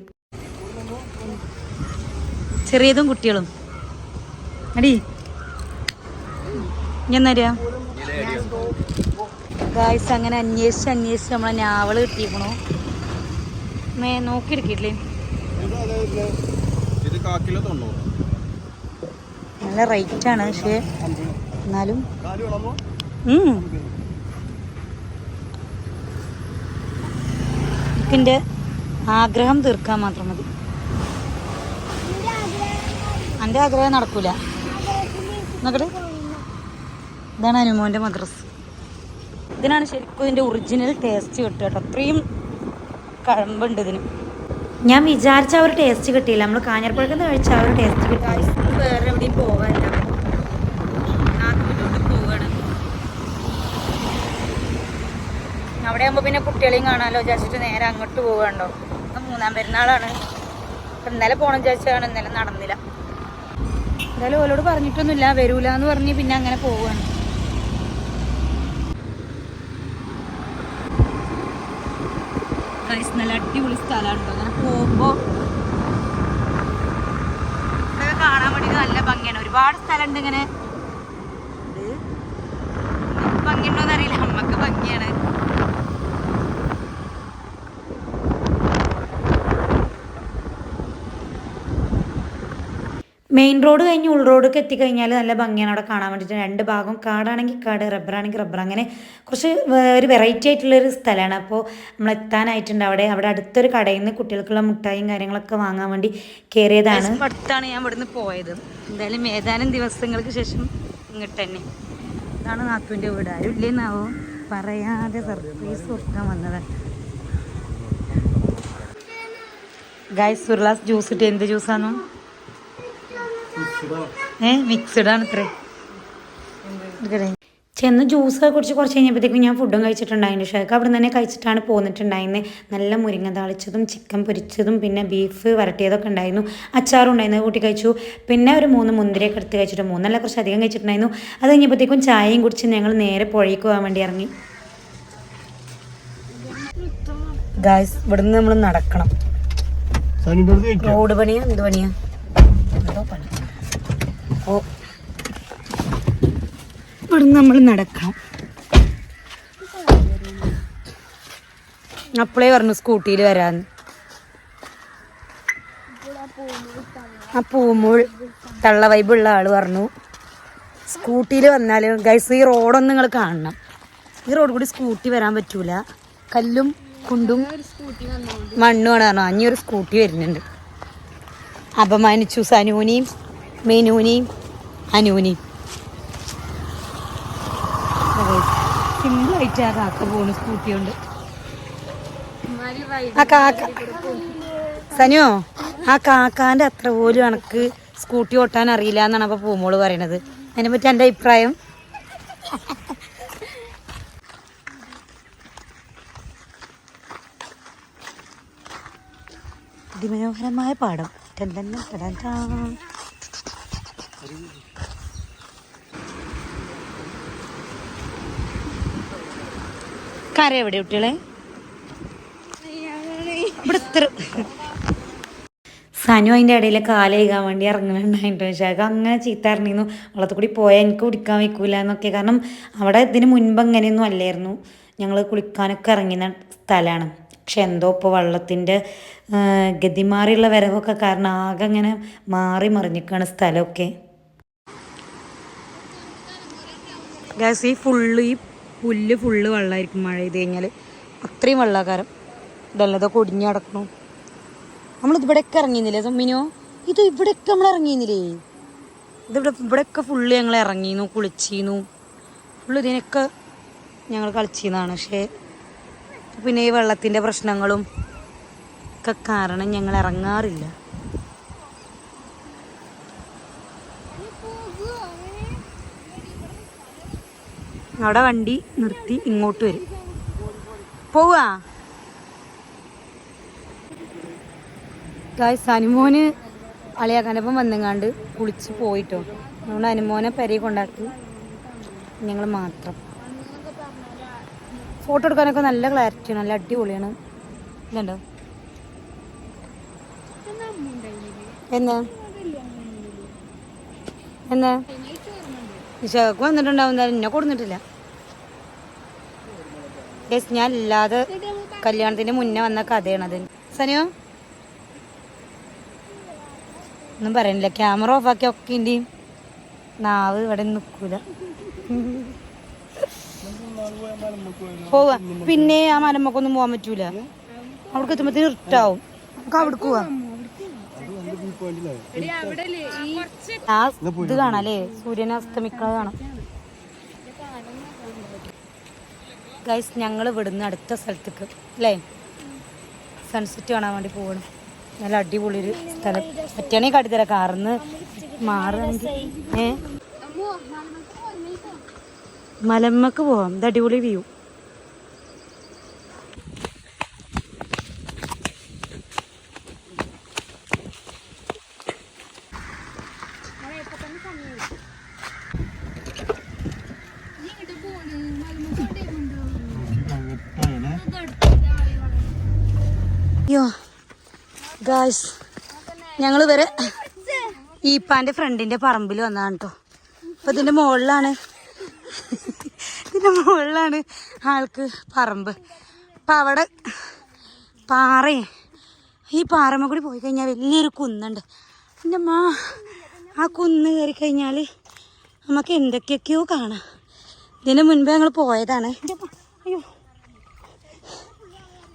ചെറിയതും കുട്ടികളും അടി ഞാൻ തരാം ഗായ്സ്. അങ്ങനെ അന്വേഷിച്ച് നമ്മളെ ഞാവള് കിട്ടിയിരിക്കണു. നോക്കിയെടുക്കില്ലേ, നല്ല റേറ്റാണ്. പക്ഷേ എന്നാലും എനിക്കെൻ്റെ ആഗ്രഹം തീർക്കാൻ മാത്രം മതി. എൻ്റെ ആഗ്രഹം നടക്കൂല. നോക്കട്ടെ, ഇതാണ് അനുമോൻ്റെ മദ്രസ്. ഇതിനാണ് ശരിക്കും ഇതിൻ്റെ ഒറിജിനൽ ടേസ്റ്റ് കിട്ടുക കേട്ടോ. അത്രയും കഴമ്പുണ്ട് ഇതിന്. ഞാൻ വിചാരിച്ച ആ ഒരു ടേസ്റ്റ് കിട്ടിയില്ല. നമ്മൾ കാഞ്ഞിരപ്പുഴയിൽ നിന്ന് കഴിച്ച ആ ഒരു ടേസ്റ്റ് കിട്ടില്ല. വേറെ എവിടെയും പോകാനില്ല. പോവാണ്. അവിടെ ആകുമ്പോൾ പിന്നെ കുട്ടികളെയും കാണാമല്ലോ വിചാരിച്ചിട്ട് നേരെ അങ്ങോട്ട് പോകാണ്ടോ. മൂന്നാം പെരുന്നാളാണ്. അപ്പം ഇന്നലെ പോകണം വിചാരിച്ചാണ്, ഇന്നലെ നടന്നില്ല. എന്തായാലും ഓലോട് പറഞ്ഞിട്ടൊന്നുമില്ല, വരൂല എന്ന് പറഞ്ഞ് പിന്നെ അങ്ങനെ പോവുകയാണ്. നല്ല അടിപൊളി സ്ഥലമാണ് കേട്ടോ. അങ്ങനെ പോകുമ്പോൾ ഇതൊക്കെ കാണാൻ വേണ്ടിയിട്ട് നല്ല ഭംഗിയാണ്. ഒരുപാട് സ്ഥലമുണ്ട്. ഇങ്ങനെ ഭംഗിയുണ്ടോന്ന് അറിയില്ല, അമ്മക്ക് ഭംഗിയാണ്. മെയിൻ റോഡ് കഴിഞ്ഞ് ഉൾ റോഡൊക്കെ എത്തിക്കഴിഞ്ഞാൽ നല്ല ഭംഗിയാണ് അവിടെ കാണാൻ വേണ്ടിയിട്ട്. രണ്ട് ഭാഗം കാടാണെങ്കിൽ കാട്, റബ്ബറാണെങ്കിൽ റബ്ബർ, അങ്ങനെ കുറച്ച് ഒരു വെറൈറ്റി ആയിട്ടുള്ളൊരു സ്ഥലമാണ്. അപ്പോൾ നമ്മൾ എത്താനായിട്ടുണ്ട്. അവിടെ അടുത്തൊരു കടയിൽ നിന്ന് കുട്ടികൾക്കുള്ള മുട്ടായും കാര്യങ്ങളൊക്കെ വാങ്ങാൻ വേണ്ടി കയറിയതാണ്. അടുത്താണ് ഞാൻ ഇവിടുന്ന് പോയത്. എന്തായാലും ഏതാനും ദിവസങ്ങൾക്ക് ശേഷം ഇങ്ങോട്ട് തന്നെ. ഇതാണ് നാത്തുവിൻ്റെ വീട്. ആരും ഇല്ലേന്നാവോ, പറയാതെ സർപ്രൈസ് കൊടുക്കാൻ വന്നതാണ്. ഗൈസ്, ഒരു ഗ്ലാസ് ജ്യൂസ് ഇട്ട്. എന്ത് ജ്യൂസാണോ? മിക്സ്ഡ് ആണ് ഇത്രേ. ചെന്ന് ജ്യൂസ് കുടിച്ച് കുറച്ച് കഴിഞ്ഞപ്പോഴത്തേക്കും ഞാൻ ഫുഡും കഴിച്ചിട്ടുണ്ടായിരുന്നു. ഷേക്ക് അവിടെ നിന്ന് തന്നെ കഴിച്ചിട്ടാണ് പോന്നിട്ടുണ്ടായിരുന്നത്. നല്ല മുരിങ്ങ താളിച്ചതും ചിക്കൻ പൊരിച്ചതും പിന്നെ ബീഫ് വരട്ടിയതൊക്കെ ഉണ്ടായിരുന്നു. അച്ചാറും ഉണ്ടായിരുന്നു, കൂട്ടി കഴിച്ചു. പിന്നെ ഒരു 3 മുന്തിരിയൊക്കെ എടുത്ത് കഴിച്ചിട്ട്, 3 കുറച്ച് അധികം കഴിച്ചിട്ടുണ്ടായിരുന്നു. അത് കഴിഞ്ഞപ്പോഴത്തേക്കും ചായയും കുടിച്ച് ഞങ്ങൾ നേരെ പുഴയ്ക്ക് പോകാൻ വേണ്ടി ഇറങ്ങി. ഗായ്സ്, ഇവിടുന്ന് നമ്മൾ നടക്കണം. റോഡ് പണിയാ എന്ത് പണിയാ? എന്തോ പണി. ഓ ഇവിടുന്ന് നമ്മൾ നടക്കാം. അപ്പോഴേ പറഞ്ഞു സ്കൂട്ടിയിൽ വരാന്ന്. ആ പൂമൂൾ തള്ള വൈബുള്ള ആള് പറഞ്ഞു സ്കൂട്ടിയിൽ വന്നാൽ ഗൈസ് ഈ റോഡൊന്നും നിങ്ങൾ കാണണം. ഈ റോഡ് കൂടി സ്കൂട്ടി വരാൻ പറ്റൂല, കല്ലും കുണ്ടും മണ്ണുമാണ് പറഞ്ഞു. അഞ്ഞൊരു സ്കൂട്ടി വരുന്നുണ്ട്. അപമാനിച്ചു സനൂനെയും മെനൂനെയും അനൂനെയും. സിമ്പിളായിട്ട് ആ കാക്ക പോണു സ്കൂട്ടി കൊണ്ട്. ആ കാക്ക സനുവോ ആ കാക്കാൻ്റെ അത്ര പോലും എനക്ക് സ്കൂട്ടി ഓട്ടാൻ അറിയില്ല എന്നാണ് അപ്പോൾ പൂമോള് പറയണത്. അതിനെ പറ്റി എൻ്റെ അഭിപ്രായം? അതിമനോഹരമായ പാടം. കര എവിടെ കുട്ടികളെ? ഇവിടെ സനു അതിൻ്റെ ഇടയിൽ കാല് കഴുകാൻ വേണ്ടി ഇറങ്ങുന്നുണ്ടായിട്ട്. പക്ഷേ അങ്ങനെ ചീത്ത ഇറങ്ങിയിരുന്നു. വെള്ളത്തിൽ കൂടി പോയാൽ എനിക്ക് കുടിക്കാൻ വയ്ക്കൂല എന്നൊക്കെ. കാരണം അവിടെ ഇതിന് മുൻപ് അങ്ങനെയൊന്നും അല്ലായിരുന്നു. ഞങ്ങൾ കുളിക്കാനൊക്കെ ഇറങ്ങുന്ന സ്ഥലമാണ്. പക്ഷെ എന്തോ ഇപ്പോൾ വെള്ളത്തിൻ്റെ ഗതിമാറിയുള്ള വരവൊക്കെ കാരണം ആകെ അങ്ങനെ മാറി മറിഞ്ഞിക്കാണ് സ്ഥലമൊക്കെ. ഗ്യാസ് ഈ പുല്ല് ഫുള്ള് വെള്ളമായിരിക്കും മഴ ചെയ്ത് കഴിഞ്ഞാൽ. അത്രയും വെള്ളക്കാരം ഇതല്ലതോ കൊടിഞ്ഞ് കിടക്കണു. നമ്മളിതിവിടെയൊക്കെ ഇറങ്ങിയിരുന്നില്ലേ സമ്മിനോ? ഇവിടെയൊക്കെ നമ്മൾ ഇറങ്ങിയിരുന്നില്ലേ? ഇവിടെയൊക്കെ ഫുള്ള് ഞങ്ങൾ ഇറങ്ങിയിരുന്നു, കുളിച്ചിരുന്നു. ഫുള്ള് ഇതിനൊക്കെ ഞങ്ങൾ കളിച്ചിരുന്നതാണ്. പക്ഷേ പിന്നെ ഈ വെള്ളത്തിൻ്റെ പ്രശ്നങ്ങളും ഒക്കെ കാരണം ഞങ്ങൾ ഇറങ്ങാറില്ല. അവിടെ വണ്ടി നിർത്തി ഇങ്ങോട്ട് വരും. പോവാ ഗായ്സ്. അനുമോന് അളിയാക്കാനപ്പം വന്നെങ്ങാണ്ട് കുളിച്ച് പോയിട്ടോ. അതുകൊണ്ട് അനുമോനെ പെരയെ കൊണ്ടാക്കി ഞങ്ങൾ മാത്രം. ഫോട്ടോ എടുക്കാനൊക്കെ നല്ല ക്ലാരിറ്റിയാണ്, നല്ല അടിപൊളിയാണ്. ഇതുണ്ടോ എന്നാ വിശാഖക്ക് വന്നിട്ടുണ്ടാവും. എന്തായാലും എന്നെ കൊടുത്തിട്ടില്ല ഗൈസ്. ഞാൻ ഇല്ലാതെ കല്യാണത്തിന് മുന്നേ വന്ന കഥയാണത്. സനിയോ ഒന്നും പറയണില്ല. ക്യാമറ ഓഫാക്കി ഒക്കെ ഇന്റെയും നാവ് ഇവിടെ നിൽക്കൂല. പോവാ പിന്നെ ആ മലമ്മക്കൊന്നും പോകാൻ പറ്റൂല. അവിടേക്ക് എത്തുമ്പോഴത്തേന് ഇർട്ടാവും. നമുക്ക് അവിടേക്ക് പോവാ. ആ ഇത് കാണാല്ലേ, സൂര്യനെ അസ്തമിക്കുന്നത് കാണാം. ഗൈസ് ഞങ്ങൾ ഇവിടുന്ന് അടുത്ത സ്ഥലത്തേക്ക് അല്ലേ സൺസെറ്റ് കാണാൻ വേണ്ടി പോകണം. നല്ല അടിപൊളിയൊരു സ്ഥലം. പറ്റുകയാണെങ്കിൽ കാട്ടിത്തരാം. കാറിന്ന് മാറുകയാണെങ്കിൽ മലമ്മക്ക് പോവാം. ഇത് അടിപൊളി വ്യൂ. അയ്യോ ഗായ്സ്, ഞങ്ങൾ വരെ ഈപ്പാൻ്റെ ഫ്രണ്ടിൻ്റെ പറമ്പിൽ വന്നതാണ് കേട്ടോ. അപ്പം ഇതിൻ്റെ മുകളിലാണ് ആൾക്ക് പറമ്പ്. അപ്പം അവിടെ ഈ പാറമ്മ കൂടി പോയി കഴിഞ്ഞാൽ വലിയൊരു കുന്നുണ്ട്. എൻ്റെ ആ കുന്ന് കയറി കഴിഞ്ഞാൽ നമുക്ക് എന്തൊക്കെയൊക്കെയോ കാണാം. ഇതിൻ്റെ മുൻപേ ഞങ്ങൾ പോയതാണ്. അയ്യോ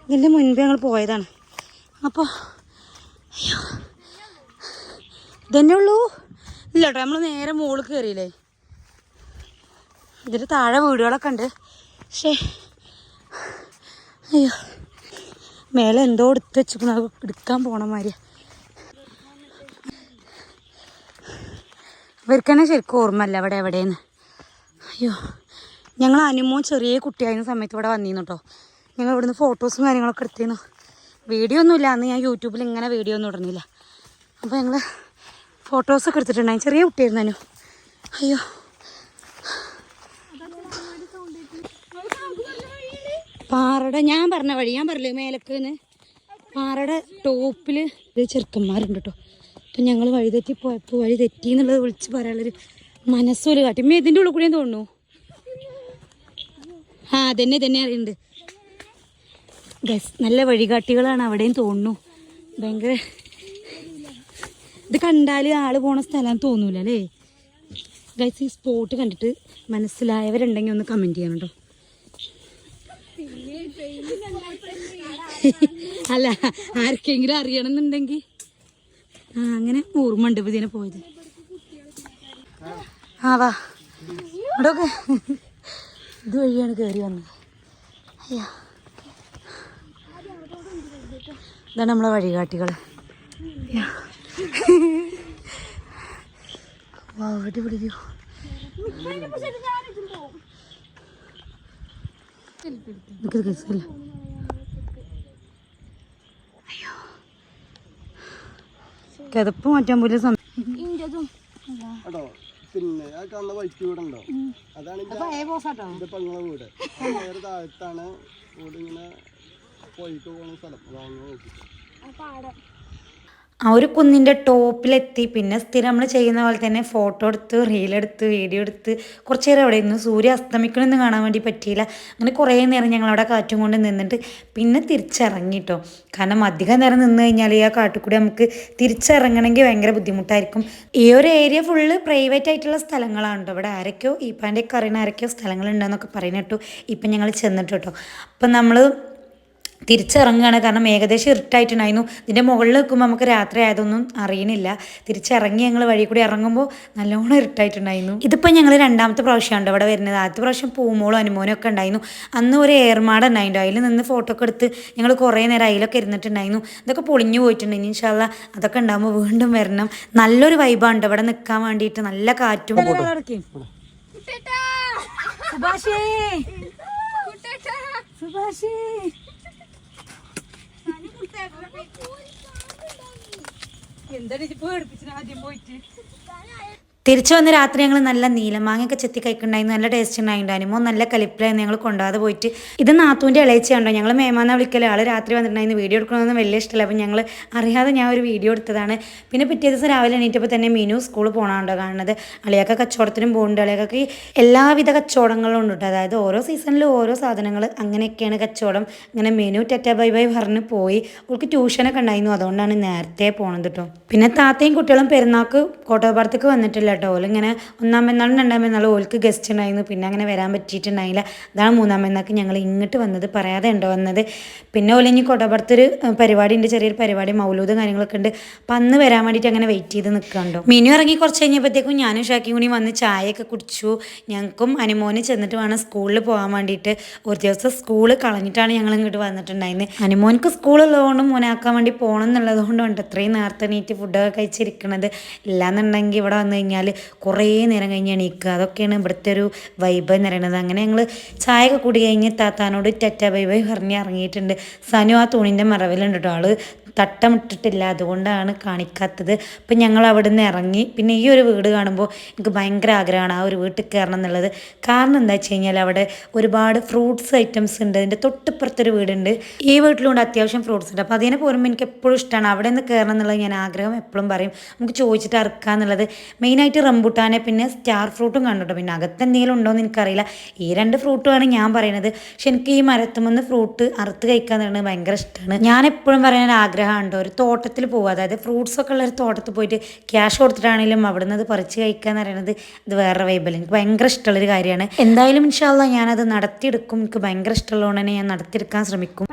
ഇതിൻ്റെ മുൻപേ ഞങ്ങൾ പോയതാണ്. അപ്പോൾ അയ്യോ ഇതന്നെ ഉള്ളൂ. ഇല്ല കേട്ടോ, നമ്മൾ നേരെ മുകളിൽ കയറിയില്ലേ. ഇതിൻ്റെ താഴെ വീടുകളൊക്കെ ഉണ്ട്. പക്ഷേ അയ്യോ മേലെ എന്തോ എടുത്ത് വെച്ചിരിക്കണം. അത് എടുക്കാൻ പോണ മാതിരിയാ. ഇവർക്ക് തന്നെ ശരിക്കും ഓർമ്മല്ല അവിടെ എവിടെയെന്ന്. അയ്യോ ഞങ്ങൾ അനുമോൻ ചെറിയ കുട്ടിയായിരുന്ന സമയത്ത് ഇവിടെ വന്നിരുന്നു കേട്ടോ. ഞങ്ങൾ ഇവിടുന്ന് ഫോട്ടോസും കാര്യങ്ങളൊക്കെ എടുത്തിരുന്നു. വീഡിയോ ഒന്നുമില്ല അന്ന്. ഞാൻ യൂട്യൂബിൽ ഇങ്ങനെ വീഡിയോ ഒന്നും ഇടുന്നില്ല. അപ്പോൾ ഞങ്ങൾ ഫോട്ടോസൊക്കെ എടുത്തിട്ടുണ്ടായി. ചെറിയ കുട്ടിയായിരുന്നു അനു. അയ്യോ പാറയുടെ ഞാൻ പറഞ്ഞ വഴി ഞാൻ പറഞ്ഞില്ലേ മേലക്കുന്ന് പാറയുടെ ടോപ്പിൽ ചെറുക്കന്മാരുണ്ട് കേട്ടോ. അപ്പം ഞങ്ങൾ വഴി തെറ്റി പോയപ്പോൾ വഴി തെറ്റി എന്നുള്ളത് വിളിച്ച് പറയാനുള്ളൊരു മനസ്സൊരു കാട്ടി ഇതിൻ്റെ ഉള്ളിൽ കൂടിയും തോന്നുന്നു. ആ തന്നെ അറിയുന്നുണ്ട് ഗസ്. നല്ല വഴികാട്ടികളാണ് അവിടെയും തോന്നുന്നു. ഭയങ്കര ഇത് കണ്ടാൽ ആള് പോണ സ്ഥലം തോന്നൂല അല്ലേ ഗൈസ്. ഈ സ്പോട്ട് കണ്ടിട്ട് മനസ്സിലായവരുണ്ടെങ്കിൽ ഒന്ന് കമൻറ്റ് ചെയ്യണം കേട്ടോ. അല്ല ആർക്കെങ്കിലും അറിയണമെന്നുണ്ടെങ്കിൽ അങ്ങനെ ഓർമ്മ ഉണ്ട് ഇതിനെ പോയത്. ആ വാ ഇവിടെയൊക്കെ ഇത് വഴിയാണ് കയറി വന്നത്. അയ്യാ ഇതാണ് നമ്മളെ വഴികാട്ടികൾ. അവിടെ പിടിക്കൂ. അയ്യോ കിതപ്പ് മാറ്റാൻ പോലും സമയം. പിന്നെ ആ കാണുന്ന വൈറ്റ് വീട് ഉണ്ടോ, അതാണ് എന്റെ പെങ്ങളെ വീട്. വേറെ താഴത്താണ് വീട്. ഇങ്ങനെ പോയിട്ട് പോകുന്ന സ്ഥലം നോക്കി ആ ഒരു കുന്നിൻ്റെ ടോപ്പിലെത്തി. പിന്നെ സ്ഥിരം നമ്മൾ ചെയ്യുന്ന പോലെ തന്നെ ഫോട്ടോ എടുത്ത് റീലെടുത്ത് വീഡിയോ എടുത്ത് കുറച്ച് നേരം അവിടെ ഇരുന്നു. സൂര്യ അസ്തമിക്കണമെന്ന് കാണാൻ വേണ്ടി പറ്റിയില്ല. അങ്ങനെ കുറേ നേരം ഞങ്ങൾ അവിടെ കാറ്റും കൊണ്ട് നിന്നിട്ട് പിന്നെ തിരിച്ചിറങ്ങിട്ടോ. കാരണം അധികം നേരം നിന്ന് കഴിഞ്ഞാൽ ഈ ആ കാട്ടിൽ കൂടി നമുക്ക് തിരിച്ചിറങ്ങണമെങ്കിൽ ഭയങ്കര ബുദ്ധിമുട്ടായിരിക്കും. ഈ ഒരു ഏരിയ ഫുള്ള് പ്രൈവറ്റ് ആയിട്ടുള്ള സ്ഥലങ്ങളാണ് കേട്ടോ. ഇവിടെ ആരൊക്കെയോ ഈപ്പാൻ്റെ ഒക്കെ അറിയുന്ന ആരൊക്കെയോ സ്ഥലങ്ങളുണ്ടെന്നൊക്കെ പറയുന്നിട്ടു. ഇപ്പം ഞങ്ങൾ ചെന്നിട്ട് കേട്ടോ. അപ്പം നമ്മൾ തിരിച്ചിറങ്ങുകയാണ്. കാരണം ഏകദേശം ഇരുട്ടായിട്ടുണ്ടായിരുന്നു. ഇതിൻ്റെ മുകളിൽ നിൽക്കുമ്പോൾ നമുക്ക് രാത്രി ആയതൊന്നും അറിയണില്ല. തിരിച്ചിറങ്ങി ഞങ്ങൾ വഴി കൂടി ഇറങ്ങുമ്പോൾ നല്ലോണം ഇരുട്ടായിട്ടുണ്ടായിരുന്നു. ഇതിപ്പോൾ ഞങ്ങൾ രണ്ടാമത്തെ പ്രാവശ്യമാണ് ഇവിടെ വരുന്നത്. ആദ്യത്തെ പ്രാവശ്യം പൂമോളും അനുമോനും ഒക്കെ ഉണ്ടായിരുന്നു. അന്ന് ഒരു ഏർമാട ഉണ്ടായിരുന്നു. അതിൽ നിന്ന് ഫോട്ടോ ഒക്കെ എടുത്ത് ഞങ്ങൾ കുറേ നേരം അതിലൊക്കെ ഇരുന്നിട്ടുണ്ടായിരുന്നു. ഇതൊക്കെ പൊളിഞ്ഞു പോയിട്ടുണ്ട്. ഇനി ഇൻഷാ അല്ലാ അതൊക്കെ ഉണ്ടാകുമ്പോൾ വീണ്ടും വരണം. നല്ലൊരു വൈബാണ് ഇവിടെ നിൽക്കാൻ വേണ്ടിയിട്ട്. നല്ല കാറ്റും. സുഭാഷേ തിരിച്ചു വന്ന് രാത്രി ഞങ്ങൾ നല്ല നീലമാങ്ങയൊക്കെ ചെത്തി കഴിക്കുന്നുണ്ടായിരുന്നു. നല്ല ടേസ്റ്റ് ഉണ്ടായിട്ടുണ്ടായിരുന്നു. നല്ല കലിപ്പിലായിരുന്നു. ഞങ്ങൾ കൊണ്ടുപോകാതെ പോയിട്ട്. ഇത് നാത്തൂൻ്റെ ഇളയിച്ചുണ്ടോ. ഞങ്ങൾ മേമാന്ന വിളിക്കല്. ആൾ രാത്രി വന്നിട്ടുണ്ടായിരുന്നു. വീഡിയോ എടുക്കണമെന്നൊന്നും വലിയ ഇഷ്ടമല്ല. അപ്പം ഞങ്ങൾ അറിയാതെ ഞാൻ ഒരു വീഡിയോ എടുത്തതാണ്. പിന്നെ പിറ്റേ ദിവസം രാവിലെ എണീറ്റപ്പോൾ തന്നെ മീനു സ്കൂളിൽ പോകണമുണ്ടോ കാണുന്നത്. അളിയൊക്കെ കച്ചവടത്തിനും പോകുന്നുണ്ട്. അളിയൊക്കെ എല്ലാവിധ കച്ചവടങ്ങളും ഉണ്ട് കേട്ടോ. അതായത് ഓരോ സീസണിലും ഓരോ സാധനങ്ങൾ അങ്ങനെയൊക്കെയാണ് കച്ചവടം. അങ്ങനെ മീനു ടാറ്റ ബൈ ബൈ പറഞ്ഞ് പോയി. അവൾക്ക് ട്യൂഷനൊക്കെ ഉണ്ടായിരുന്നു. അതുകൊണ്ടാണ് നേരത്തെ പോണത് കേട്ടോ. പിന്നെ താത്തയും കുട്ടികളും പെരുന്നാൾക്ക് കോട്ടോപാടത്തേക്ക് വന്നിട്ടില്ല കേട്ടോ. ഓലിങ്ങനെ ഒന്നാം പെരുന്നാളും രണ്ടാം പെരുന്നാളും ഓൾക്ക് ഗസ്റ്റ് ഉണ്ടായിരുന്നു. പിന്നെ അങ്ങനെ വരാൻ പറ്റിയിട്ടുണ്ടായില്ല. അതാണ് മൂന്നാം പെരുന്നാൾക്ക് ഞങ്ങൾ ഇങ്ങോട്ട് വന്നത്. പറയാതെ ഉണ്ടോ വന്നത്. പിന്നെ ഓലിഞ്ഞ് കോട്ടോപാടത്തൊരു പരിപാടി ഉണ്ട്. ചെറിയൊരു പരിപാടി മൗലൂദും കാര്യങ്ങളൊക്കെ ഉണ്ട്. അപ്പം അന്ന് വരാൻ വേണ്ടിയിട്ട് അങ്ങനെ വെയിറ്റ് ചെയ്ത് നിൽക്കാണ്ടോ. മീനു ഇറങ്ങി കുറച്ച് കഴിഞ്ഞപ്പോഴത്തേക്കും ഞാനും ഷാക്കിയും കൂടി വന്ന് ചായയൊക്കെ കുടിച്ചു. ഞങ്ങൾക്കും അനുമോന് ചെന്നിട്ട് വേണം സ്കൂളിൽ പോകാൻ വേണ്ടിയിട്ട്. ഒരു ദിവസം സ്കൂൾ കളഞ്ഞിട്ടാണ് ഞങ്ങൾ ഇങ്ങോട്ട് വന്നിട്ടുണ്ടായിരുന്നത്. അനുമോനക്ക് സ്കൂളുള്ളതുകൊണ്ടും മോനാക്കാൻ വേണ്ടി പോകണം എന്നുള്ളതുകൊണ്ടുണ്ട് അത്രയും നേരത്തെ നീറ്റ് ഫുഡൊക്കെ കഴിച്ചിരിക്കണത്. ഇല്ലാന്നുണ്ടെങ്കിൽ ഇവിടെ വന്നു കഴിഞ്ഞാൽ കുറേ നേരം കഴിഞ്ഞ് എണീക്കുക. അതൊക്കെയാണ് ഇവിടുത്തെ ഒരു വൈബ് എന്ന് പറയുന്നത്. അങ്ങനെ ഞങ്ങൾ ചായയൊക്കെ കൂടി കഴിഞ്ഞ് താത്താനോട് ടാറ്റ ബൈ ബൈ പറഞ്ഞ് ഇറങ്ങിയിട്ടുണ്ട്. സനു ആ തുണിൻ്റെ മറവിലുണ്ട് കേട്ടോ. ആള് തട്ടമിട്ടിട്ടില്ല, അതുകൊണ്ടാണ് കാണിക്കാത്തത്. അപ്പം ഞങ്ങൾ അവിടെ നിന്ന് ഇറങ്ങി. പിന്നെ ഈ ഒരു വീട് കാണുമ്പോൾ എനിക്ക് ഭയങ്കര ആഗ്രഹമാണ് ആ ഒരു വീട്ടിൽ കയറണം എന്നുള്ളത്. കാരണം എന്താ വെച്ച് കഴിഞ്ഞാൽ അവിടെ ഒരുപാട് ഫ്രൂട്ട്സ് ഐറ്റംസ് ഉണ്ട്. അതിൻ്റെ തൊട്ടിപ്പുറത്തൊരു വീടുണ്ട്. ഈ വീട്ടിലുണ്ട് അത്യാവശ്യം ഫ്രൂട്ട്സ് ഉണ്ട്. അപ്പോൾ അതിനെ പോരുമ്പോൾ എനിക്ക് എപ്പോഴും ഇഷ്ടമാണ് അവിടെ നിന്ന് കയറണം എന്നുള്ളത്. ഞാൻ ആഗ്രഹം എപ്പോഴും പറയും. നമുക്ക് ചോദിച്ചിട്ട് അറക്കുക എന്നുള്ളത്. മെയിനായിട്ട് റംബൂട്ടാനെ പിന്നെ സ്റ്റാർ ഫ്രൂട്ടും കണ്ടിട്ടോ. പിന്നെ അകത്ത് എന്തെങ്കിലും ഉണ്ടോ എന്ന് എനിക്കറിയില്ല. ഈ രണ്ട് ഫ്രൂട്ടുമാണ് ഞാൻ പറയുന്നത്. പക്ഷെ എനിക്ക് ഈ മരത്തുമെന്ന് ഫ്രൂട്ട് അറുത്ത് കഴിക്കാൻ പറയുന്നത് ഭയങ്കര ഇഷ്ടമാണ്. ഞാൻ എപ്പോഴും പറയുന്ന ആഗ്രഹം ഉണ്ടോ ഒരു തോട്ടത്തിൽ പോകുക. അതായത് ഫ്രൂട്ട്സ് ഒക്കെ ഉള്ള ഒരു തോട്ടത്തിൽ പോയിട്ട് ക്യാഷ് കൊടുത്തിട്ടാണെങ്കിലും അവിടെ നിന്ന് അത് പറിച്ച് കഴിക്കുക എന്ന് പറയുന്നത് ഇത് വേറെ വൈബല്ല. എനിക്ക് ഭയങ്കര ഇഷ്ടമുള്ളൊരു കാര്യമാണ്. എന്തായാലും ഇൻഷാ അല്ലാ ഞാനത് നടത്തിയെടുക്കും. എനിക്ക് ഭയങ്കര ഇഷ്ടമുള്ളതുകൊണ്ട് തന്നെ ഞാൻ നടത്തിയെടുക്കാൻ ശ്രമിക്കും.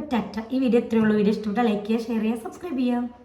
ഈ വീഡിയോ ഇത്രയേ ഉള്ളൂ. വീഡിയോ ഇഷ്ടപ്പെട്ടാൽ ലൈക്ക് ചെയ്യുക, ഷെയർ ചെയ്യുക, സബ്സ്ക്രൈബ് ചെയ്യുക.